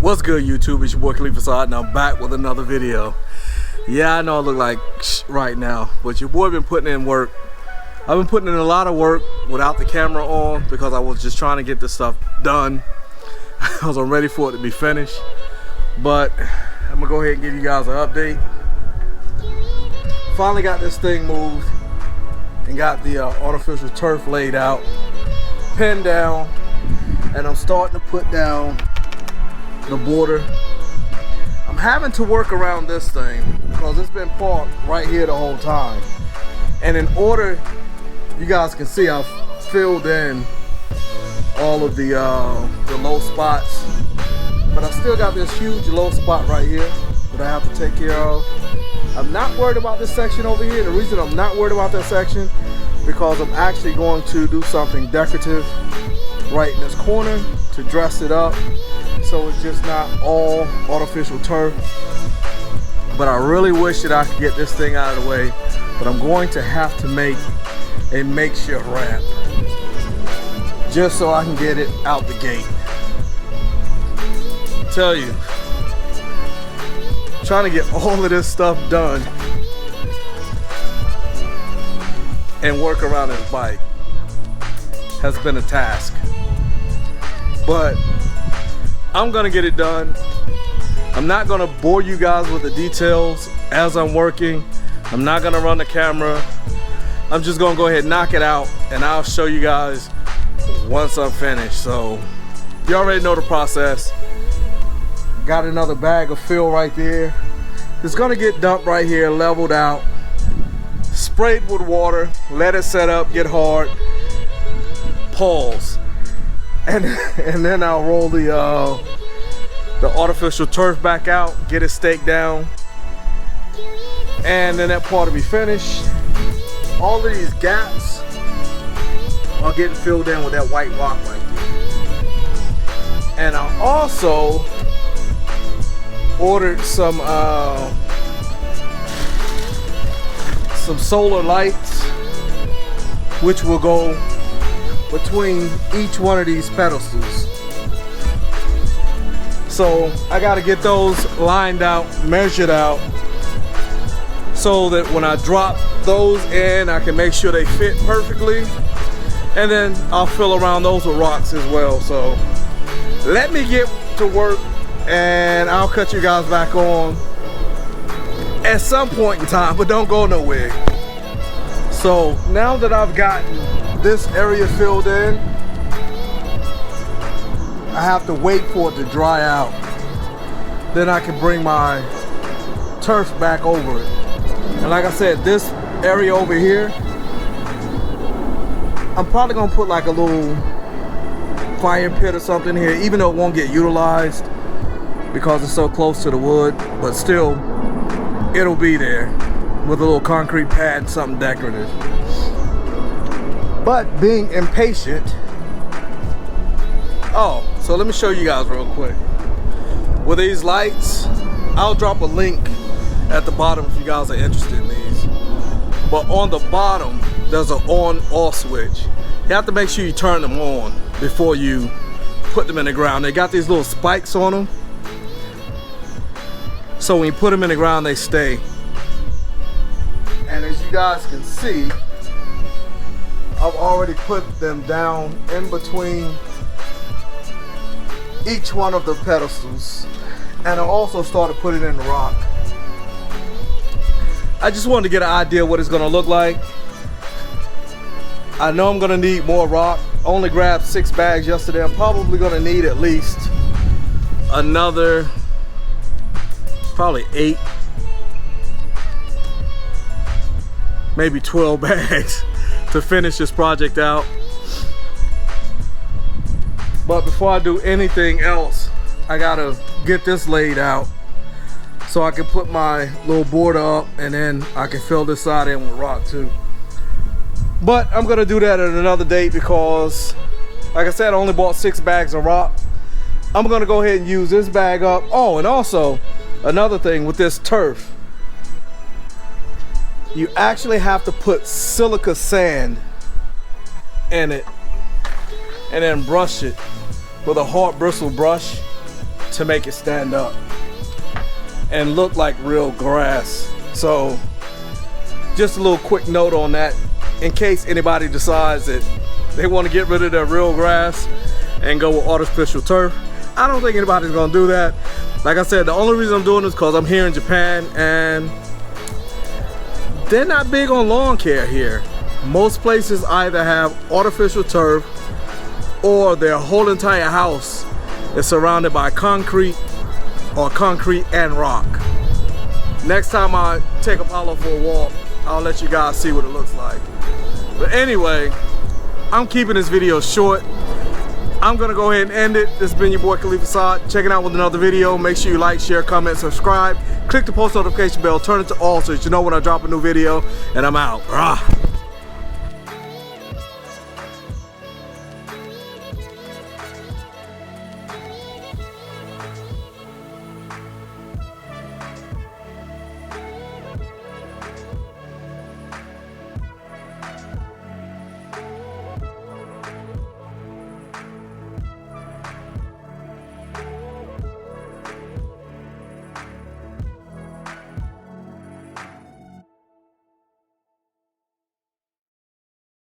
What's good, YouTube? It's your boy Khalifa Saad, and I'm back with another video. Yeah, I know I look like right now, but your boy been putting in work. I've been putting in a lot of work without the camera on because I was just trying to get this stuff done. I was ready for it to be finished, but I'm gonna go ahead and give you guys an update. Finally got this thing moved and got the artificial turf laid out, pinned down, and I'm starting to put down the border. I'm having to work around this thing because it's been parked right here the whole time, and in order, you guys can see I've filled in all of the low spots, but I still got this huge low spot right here that I have to take care of. I'm not worried about this section over here. The reason I'm not worried about that section because I'm actually going to do something decorative right in this corner to dress it up so it's just not all artificial turf. But I really wish that I could get this thing out of the way, but I'm going to have to make a makeshift ramp just so I can get it out the gate. I tell you, trying to get all of this stuff done and work around this bike has been a task, but I'm gonna get it done. I'm not gonna bore you guys with the details as I'm working. I'm not gonna run the camera. I'm just gonna go ahead and knock it out, and I'll show you guys once I'm finished. So you already know the process. Got another bag of fill right there. It's gonna get dumped right here, leveled out, sprayed with water, let it set up, get hard, pause, and then I'll roll the artificial turf back out, get it staked down, and then that part will be finished. All of these gaps are getting filled in with that white rock right there. And I also ordered some solar lights, which will go between each one of these pedestals. So I got to get those lined out, measured out, so that when I drop those in, I can make sure they fit perfectly. And then I'll fill around those with rocks as well. So let me get to work, and I'll cut you guys back on at some point in time, but don't go nowhere. So now that I've gotten this area filled in, I have to wait for it to dry out. Then I can bring my turf back over it. And like I said, this area over here, I'm probably gonna put like a little fire pit or something here, even though it won't get utilized because it's so close to the wood, but still it'll be there with a little concrete pad, something decorative. But being impatient, so let me show you guys real quick. With these lights, I'll drop a link at the bottom if you guys are interested in these. But on the bottom, there's an on-off switch. You have to make sure you turn them on before you put them in the ground. They got these little spikes on them, so when you put them in the ground, they stay. And as you guys can see, I've already put them down in between each one of the pedestals, and I also started putting in the rock. I just wanted to get an idea what it's gonna look like. I know I'm gonna need more rock. I only grabbed 6 bags yesterday. I'm probably gonna need at least another probably 8, maybe 12 bags to finish this project out. But before I do anything else, I gotta get this laid out so I can put my little border up, and then I can fill this side in with rock too. But I'm gonna do that at another date because, like I said, I only bought 6 bags of rock. I'm gonna go ahead and use this bag up. Oh, and also another thing with this turf, you actually have to put silica sand in it and then brush it with a hard bristle brush to make it stand up and look like real grass. So just a little quick note on that, in case anybody decides that they want to get rid of their real grass and go with artificial turf. I don't think anybody's gonna do that. Like I said, the only reason I'm doing this is because I'm here in Japan and they're not big on lawn care here. Most places either have artificial turf or their whole entire house is surrounded by concrete or concrete and rock. Next time I take Apollo for a walk, I'll let you guys see what it looks like. But anyway, I'm keeping this video short. I'm gonna go ahead and end it. This has been your boy Khalif Assad, checking out with another video. Make sure you like, share, comment, subscribe. Click the post notification bell, turn it to all so that you know when I drop a new video, and I'm out. Rah.